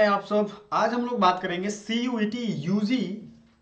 हैं आप सब। आज हम लोग बात करेंगे सीयूईटी यूजी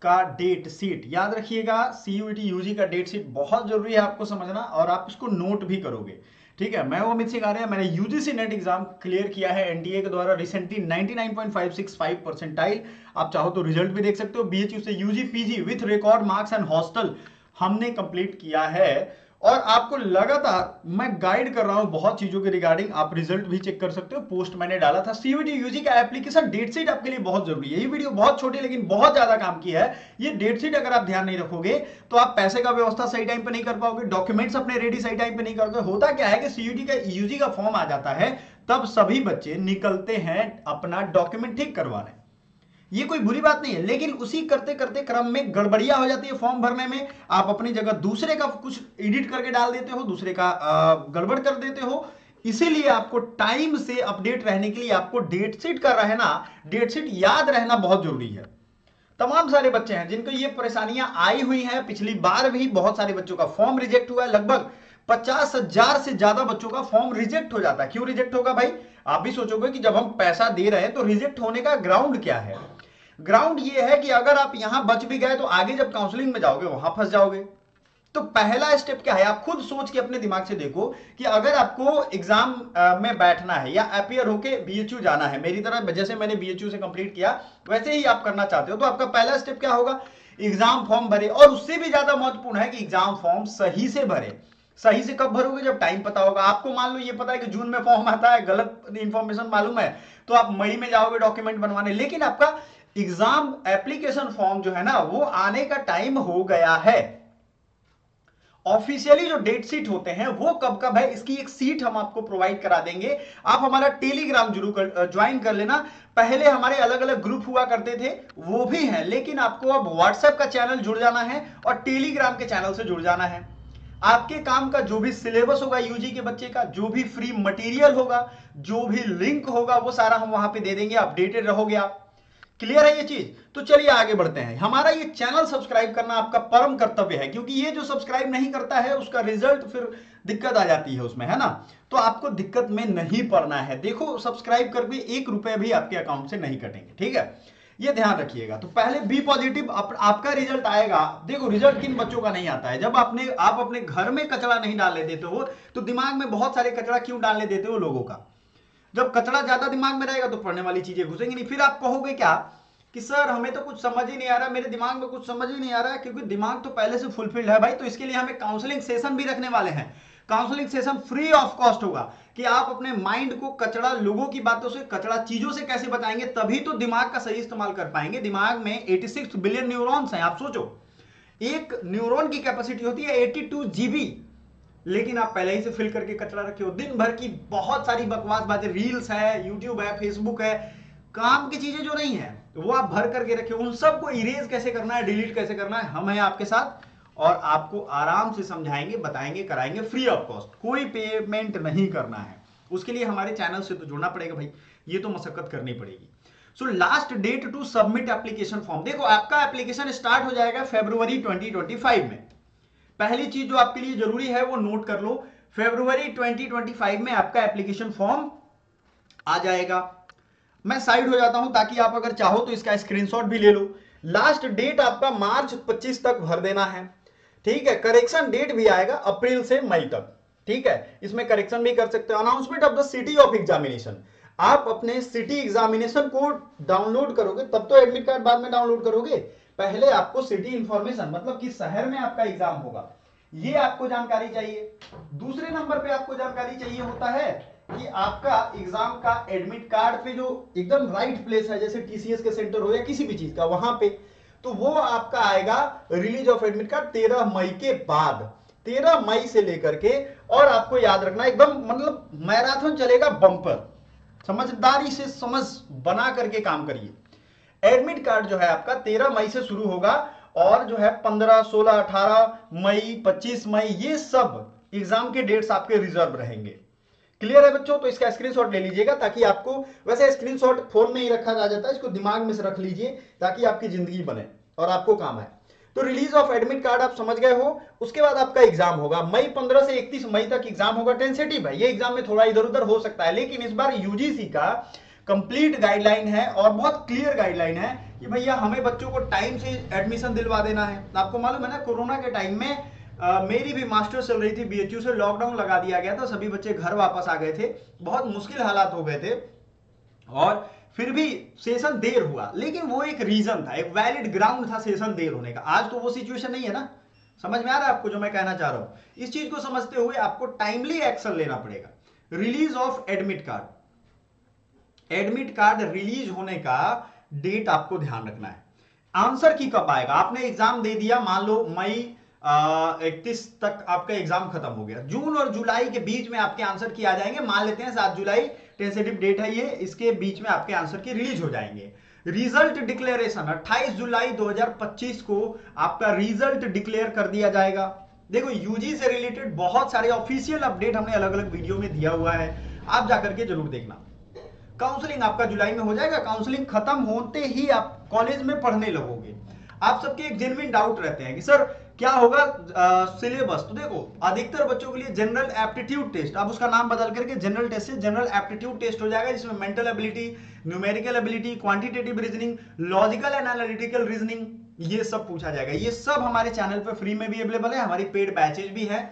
का डेट शीट। याद रखिएगा, सीयूईटी यूजी का डेट शीट बहुत जरूरी है आपको समझना, और आप इसको नोट भी करोगे। ठीक है, मैं हूं अमित सिंह आर्य। मैंने यूजीसी नेट एग्जाम क्लियर किया है एनटीए के द्वारा रिसेंटली 99.565 परसेंटाइल। आप चाहो तो रिजल्ट भी देख सकते हो। बीएचयू से UG PG with record marks and hostel हमने कंप्लीट किया है, और आपको लगातार मैं गाइड कर रहा हूं बहुत चीजों के रिगार्डिंग। आप रिजल्ट भी चेक कर सकते हो, पोस्ट मैंने डाला था। सीयूईटी यूजी का एप्लीकेशन डेट शीट आपके लिए बहुत जरूरी है। ये वीडियो बहुत छोटी लेकिन बहुत ज्यादा काम की है। ये डेट शीट अगर आप ध्यान नहीं रखोगे तो आप पैसे का व्यवस्था सही टाइम पे नहीं कर पाओगे, डॉक्यूमेंट्स अपने रेडी सही टाइम पे नहीं करते। होता क्या है कि सीयूईटी का यूजी का फॉर्म आ जाता है, तब सभी बच्चे निकलते हैं अपना डॉक्यूमेंट ठीक करवाने। ये कोई बुरी बात नहीं है, लेकिन उसी करते करते क्रम में गड़बड़ियां हो जाती है फॉर्म भरने में। आप अपनी जगह दूसरे का कुछ एडिट करके डाल देते हो, दूसरे का गड़बड़ कर देते हो। इसीलिए आपको टाइम से अपडेट रहने के लिए आपको डेट शीट का रहना, डेट शीट याद रहना बहुत जरूरी है। तमाम सारे बच्चे हैं जिनको ये परेशानियां आई हुई हैं। पिछली बार भी बहुत सारे बच्चों का फॉर्म रिजेक्ट हुआ है। लगभग 50,000 से ज्यादा बच्चों का फॉर्म रिजेक्ट हो जाता है। क्यों रिजेक्ट होगा भाई? आप भी सोचोगे कि जब हम पैसा दे रहे हैं तो रिजेक्ट होने का ग्राउंड क्या है। ग्राउंड ये है कि अगर आप यहां बच भी गए तो आगे जब काउंसलिंग में जाओगे वहां फंस जाओगे। तो पहला स्टेप क्या है, आप खुद सोच के अपने दिमाग से देखो कि अगर आपको एग्जाम में बैठना है या अपियर होके बीएचयू जाना है, मेरी तरह जैसे मैंने बीएचयू से कंप्लीट किया वैसे ही आप करना चाहते हो, तो आपका पहला स्टेप क्या होगा? एग्जाम फॉर्म भरे। और उससे भी ज्यादा महत्वपूर्ण है कि एग्जाम फॉर्म सही से भरे। सही से कब भरोगे? जब टाइम पता होगा आपको। मान लो ये पता है कि जून में फॉर्म आता है, गलत इंफॉर्मेशन मालूम है, तो आप मई में जाओगे डॉक्यूमेंट बनवाने, लेकिन आपका एग्जाम एप्लीकेशन फॉर्म जो है ना वो आने का टाइम हो गया है। ऑफिशियली जो डेट शीट होते हैं वो कब कब है, इसकी एक सीट हम आपको प्रोवाइड करा देंगे। आप हमारा टेलीग्राम जरूर ज्वाइन कर लेना। पहले हमारे अलग अलग ग्रुप हुआ करते थे, वो भी हैं, लेकिन आपको अब व्हाट्सएप का चैनल जुड़ जाना है और टेलीग्राम के चैनल से जुड़ जाना है। आपके काम का जो भी सिलेबस होगा यूजी के बच्चे का, जो भी फ्री मटेरियल होगा, जो भी लिंक होगा, वो सारा हम वहां पे दे देंगे। अपडेटेड रहोगे आप। क्लियर है ये चीज? तो चलिए आगे बढ़ते हैं। हमारा ये चैनल सब्सक्राइब करना आपका परम कर्तव्य है, क्योंकि ये जो सब्सक्राइब नहीं करता है उसका रिजल्ट फिर दिक्कत आ जाती है उसमें, है ना। तो आपको दिक्कत में नहीं पड़ना है। देखो, सब्सक्राइब करके 1 रुपए भी आपके अकाउंट से नहीं कटेंगे, ठीक है? ये ध्यान रखिएगा। तो पहले बी पॉजिटिव, आपका रिजल्ट आएगा। देखो, रिजल्ट किन बच्चों का नहीं आता है? जब आप अपने घर में कचरा नहीं डालने देते हो तो दिमाग में बहुत सारे कचरा क्यों डालने देते हो लोगों का? जब कचरा ज्यादा दिमाग में रहेगा तो पढ़ने वाली चीजें घुसेंगी नहीं। फिर आप कहोगे क्या कि सर हमें तो कुछ समझ ही नहीं आ रहा, मेरे दिमाग में कुछ समझ ही नहीं आ रहा है, क्योंकि दिमाग तो पहले से फुलफिल्ड है भाई। तो इसके लिए हम एक काउंसलिंग सेशन भी रखने वाले हैं। Counselling session free of cost होगा कि आप अपने माइंड को कचरा लोगों की बातों से, कचरा चीजों से कैसे बताएंगे, तभी तो दिमाग का सही इस्तेमाल कर पाएंगे। दिमाग में 86 बिलियन न्यूरॉन्स हैं। आप सोचो, एक न्यूरॉन की कैपेसिटी होती है 82 जीबी, लेकिन आप पहले ही से फिल करके कचरा रखे हो। दिन भर की बहुत सारी बकवास बातें, रील्स है, यूट्यूब है, फेसबुक है, काम की चीजें जो नहीं है तो वो आप भर करके रखे हो। उन सबको इरेज कैसे करना है, डिलीट कैसे करना है, हम हैं आपके साथ, और आपको आराम से समझाएंगे, बताएंगे, कराएंगे फ्री ऑफ कॉस्ट। कोई पेमेंट नहीं करना है। उसके लिए हमारे चैनल से तो जुड़ना पड़ेगा भाई, ये तो मशक्कत करनी पड़ेगी। So last date to submit application form, देखो आपका एप्लीकेशन स्टार्ट हो जाएगा फरवरी 2025 में। पहली चीज जो आपके लिए जरूरी है वो नोट कर लो, फरवरी 2025 में आपका एप्लीकेशन फॉर्म आ जाएगा। मैं साइड हो जाता हूं ताकि आप अगर चाहो तो इसका स्क्रीनशॉट भी ले लो। लास्ट डेट आपका मार्च 25 तक भर देना है, ठीक है? करेक्शन डेट भी आएगा अप्रैल से मई तक, ठीक है? इसमें करेक्शन भी कर सकते हो। Announcement of the city of examination, आप अपने सिटी एग्जामिनेशन को डाउनलोड करोगे तब तो एडमिट कार्ड बाद में डाउनलोड करोगे। पहले आपको सिटी इंफॉर्मेशन, मतलब किस शहर में आपका एग्जाम होगा, ये आपको जानकारी चाहिए। दूसरे नंबर पे आपको जानकारी चाहिए होता है कि आपका एग्जाम का एडमिट कार्ड पे जो एकदम राइट प्लेस है, जैसे टीसीएस के सेंटर हो या किसी भी चीज का, वहां पे तो वो आपका आएगा रिलीज ऑफ एडमिट कार्ड 13 मई के बाद, 13 मई से लेकर के। और आपको याद रखना एकदम, मतलब मैराथन चलेगा बम्पर। समझदारी से समझ बना करके काम करिए। एडमिट कार्ड जो है आपका 13 मई से शुरू होगा, और जो है 15, 16, 18 मई, 25 मई, ये सब एग्जाम के डेट्स आपके रिजर्व रहेंगे। क्लियर है बच्चों? तो इसका स्क्रीनशॉट ले लीजिएगा ताकि आपको, वैसे स्क्रीनशॉट फोन में ही रखा जाता है, इसको दिमाग में से रख लीजिए ताकि आपकी जिंदगी बने और आपको काम आए। तो रिलीज ऑफ एडमिट कार्ड आप समझ गए हो। उसके बाद आपका एग्जाम होगा मई 15 से 31 मई तक एग्जाम होगा। टेंसेटिव है ये, एग्जाम में थोड़ा इधर उधर हो सकता है, लेकिन इस बार यूजीसी का कंप्लीट गाइडलाइन है और बहुत क्लियर गाइडलाइन है कि भैया हमें बच्चों को टाइम से एडमिशन दिलवा देना है। आपको मालूम है ना, कोरोना के टाइम में मेरी भी मास्टर्स चल रही थी बीएचयू से, लॉकडाउन लगा दिया गया था, सभी बच्चे घर वापस आ गए थे, बहुत मुश्किल हालात हो गए थे और फिर भी सेशन देर हुआ, लेकिन वो एक रीजन था, एक वैलिड ग्राउंड था सेशन देर होने का। आज तो वो सिचुएशन नहीं है ना। समझ में आ रहा है आपको जो मैं कहना चाह रहा हूं? इस चीज को समझते हुए आपको टाइमली एक्शन लेना पड़ेगा। Release of admit card, admit card release होने का डेट आपको ध्यान रखना है। आंसर की कब आएगा? आपने एग्जाम दे दिया, मान लो मई 31 तक आपका एग्जाम खत्म हो गया, जून और जुलाई के बीच में आपके आंसर की आ जाएंगे। मान लेते हैं 7 जुलाई टेंटेटिव डेट है ये, इसके बीच में आपके आंसर की रिलीज हो जाएंगे। रिजल्ट डिक्लेरेशन 28 जुलाई 2025 को आपका रिजल्ट डिक्लेयर कर दिया जाएगा। देखो यूजी से रिलेटेड बहुत सारे ऑफिशियल अपडेट हमने अलग अलग वीडियो में दिया हुआ है, आप जाकर के जरूर देखना। काउंसलिंग आपका जुलाई में हो जाएगा, काउंसलिंग खत्म होते ही आप कॉलेज में पढ़ने लगोगे। आप सबके एक जेन्युइन डाउट रहते हैं कि सर क्या होगा सिलेबस। तो देखो अधिकतर बच्चों के लिए जनरल एप्टीट्यूड टेस्ट, आप उसका नाम बदल करके जनरल टेस्ट से जनरल एप्टीट्यूड टेस्ट हो जाएगा, जिसमें mental ability, numerical ability, quantitative reasoning, logical and analytical reasoning, ये सब पूछा जाएगा। ये सब हमारे चैनल पर फ्री में भी अवेलेबल है, हमारी पेड बैचेज भी है।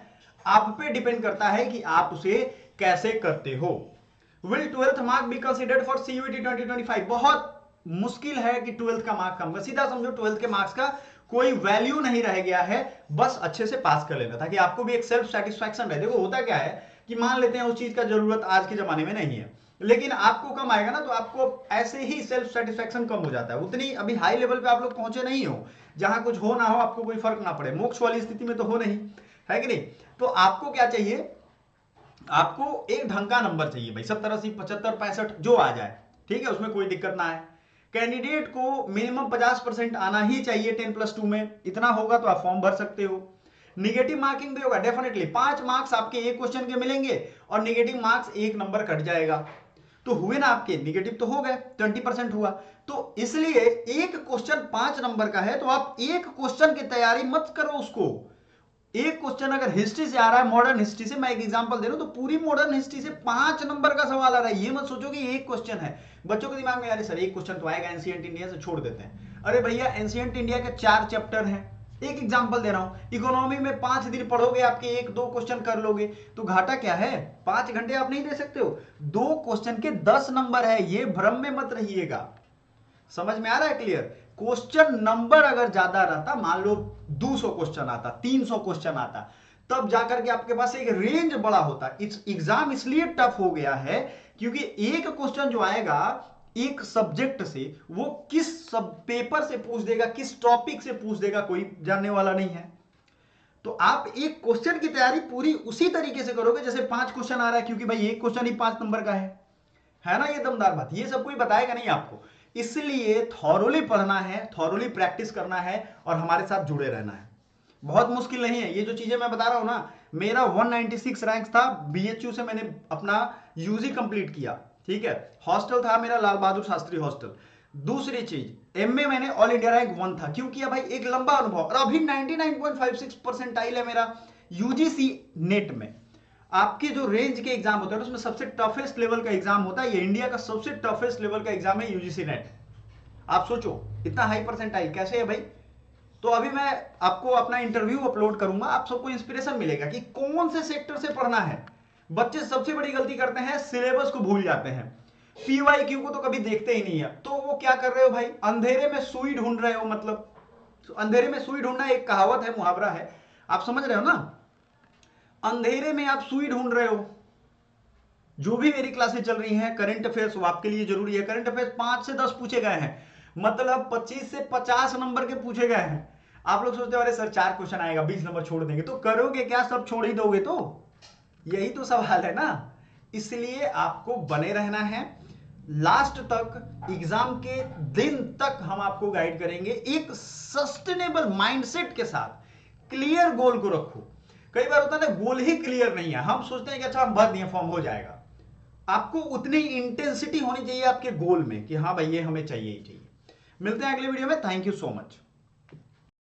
आप पे डिपेंड करता है कि आप उसे कैसे करते हो। Will 12th mark be considered for CUET 2025? बहुत मुश्किल है कि 12th का मार्क कम, सीधा समझो 12th के मार्क्स का कोई वैल्यू नहीं रह गया है, बस अच्छे से पास कर लेना ताकि आपको भी एक सेल्फ सेटिस्फैक्शन रहे। देखो होता क्या है कि मान लेते हैं उस चीज का जरूरत आज के जमाने में नहीं है, लेकिन आपको कम आएगा ना, तो आपको ऐसे ही सेल्फ सेटिस्फैक्शन कम हो जाता है। उतनी अभी हाई लेवल पे आप लोग पहुंचे नहीं हो जहां कुछ हो ना हो, आपको कोई फर्क ना पड़े, मोक्ष वाली स्थिति में तो हो नहीं, है कि नहीं? तो आपको क्या चाहिए? आपको एक ढंग का नंबर चाहिए भाई, 70, 80, 75, 65 जो आ जाए, ठीक है, उसमें कोई दिक्कत ना है। कैंडिडेट को मिनिमम 50% आना ही चाहिए 10+2 में, इतना होगा तो आप फॉर्म भर सकते हो। निगेटिव मार्किंग भी होगा डेफिनेटली, 5 मार्क्स आपके एक क्वेश्चन के मिलेंगे और निगेटिव मार्क्स एक नंबर कट जाएगा, तो हुए ना आपके निगेटिव तो हो गए, 20% हुआ। तो इसलिए एक क्वेश्चन 5 नंबर का है तो आप एक क्वेश्चन की तैयारी मत करो उसको। एक क्वेश्चन अगर हिस्ट्री से आ रहा है, मॉडर्न हिस्ट्री से, मैं एक एग्जांपल दे रहा हूं, तो पूरी मॉडर्न हिस्ट्री से 5 नंबर का सवाल आ रहा है, ये मत सोचो कि एक क्वेश्चन है। बच्चों के दिमाग में अरे सर एक क्वेश्चन तो आएगा एंशिएंट इंडिया से, छोड़ देते हैं। अरे भैया एंशिएंट इंडिया के 4 चैप्टर हैं, एक एग्जांपल दे रहा हूं। इकोनॉमी में 5 दिन पढ़ोगे, आपके 1-2 क्वेश्चन कर लोगे, तो घाटा क्या है? 5 घंटे आप नहीं दे सकते हो, 2 क्वेश्चन के 10 नंबर है, ये भ्रम में मत रहिएगा। समझ में आ रहा है? क्लियर? क्वेश्चन नंबर अगर ज्यादा रहता, मान लो 200 क्वेश्चन आता, 300 क्वेश्चन आता, तब जाकर के आपके पास एक रेंज बड़ा होता। इस एग्जाम इसलिए टफ हो गया है क्योंकि एक क्वेश्चन जो आएगा एक सब्जेक्ट से, वो किस सब पेपर से पूछ देगा, किस टॉपिक से पूछ देगा, कोई जानने वाला नहीं है। तो आप एक क्वेश्चन की तैयारी पूरी उसी तरीके से करोगे जैसे 5 क्वेश्चन आ रहा है, क्योंकि भाई एक क्वेश्चन ही 5 नंबर का है ना? ये दमदार बात, ये सब कोई बताएगा नहीं आपको, इसलिए थॉरोली पढ़ना है, थॉरोली प्रैक्टिस करना है और हमारे साथ जुड़े रहना है। बहुत मुश्किल नहीं है ये जो चीजें मैं बता रहा हूं ना। मेरा 196 रैंक था, बीएचयू से मैंने अपना यूजी कंप्लीट किया, ठीक है, हॉस्टल था मेरा लाल बहादुर शास्त्री हॉस्टल। दूसरी चीज एमए मैंने ऑल इंडिया रैंक 1 था, क्यों किया भाई? एक लंबा अनुभव, और अभी 99.56 परसेंटाइल है मेरा यूजीसी नेट में। आपके जो रेंज के एग्जाम होते हैं उसमें सबसे टफेस्ट लेवल का एग्जाम होता है, ये इंडिया का सबसे टफेस्ट लेवल का एग्जाम है यूजीसी नेट। आप सोचो इतना हाई परसेंटाइल कैसे है भाई? तो अभी मैं आपको अपना इंटरव्यू अपलोड करूंगा, आप सबको इंस्पिरेशन मिलेगा कि कौन से सेक्टर से पढ़ना है। बच्चे सबसे बड़ी गलती करते हैं, सिलेबस को भूल जाते हैं, पीवाईक्यू को तो कभी देखते ही नहीं है। तो वो क्या कर रहे हो भाई? अंधेरे में सुई ढूंढ रहे हो, मतलब अंधेरे में सुई ढूंढना एक कहावत है, मुहावरा है, आप समझ रहे हो ना? अंधेरे में आप सुई ढूंढ रहे हो। जो भी मेरी क्लासेस चल रही हैं करंट अफेयर्स, वो आपके लिए जरूरी है। करंट अफेयर्स 5 से 10 पूछे गए हैं, मतलब 25 से 50 नंबर के पूछे गए हैं। आप लोग सोचते हो अरे सर 4 क्वेश्चन आएगा 20 नंबर छोड़ देंगे, तो करोगे क्या? सब छोड़ ही दोगे? तो यही तो सवाल है ना। इसलिए आपको बने रहना है, लास्ट तक एग्जाम के दिन तक हम आपको गाइड करेंगे, एक सस्टेनेबल माइंडसेट के साथ। क्लियर गोल को रखो। कई बार होता है ना, गोल ही क्लियर नहीं है, हम सोचते हैं कि अच्छा हम भर दिए फॉर्म हो जाएगा। आपको उतनी इंटेंसिटी होनी चाहिए आपके गोल में कि हाँ भाई ये हमें चाहिए ही चाहिए। मिलते हैं अगले वीडियो में, थैंक यू सो मच।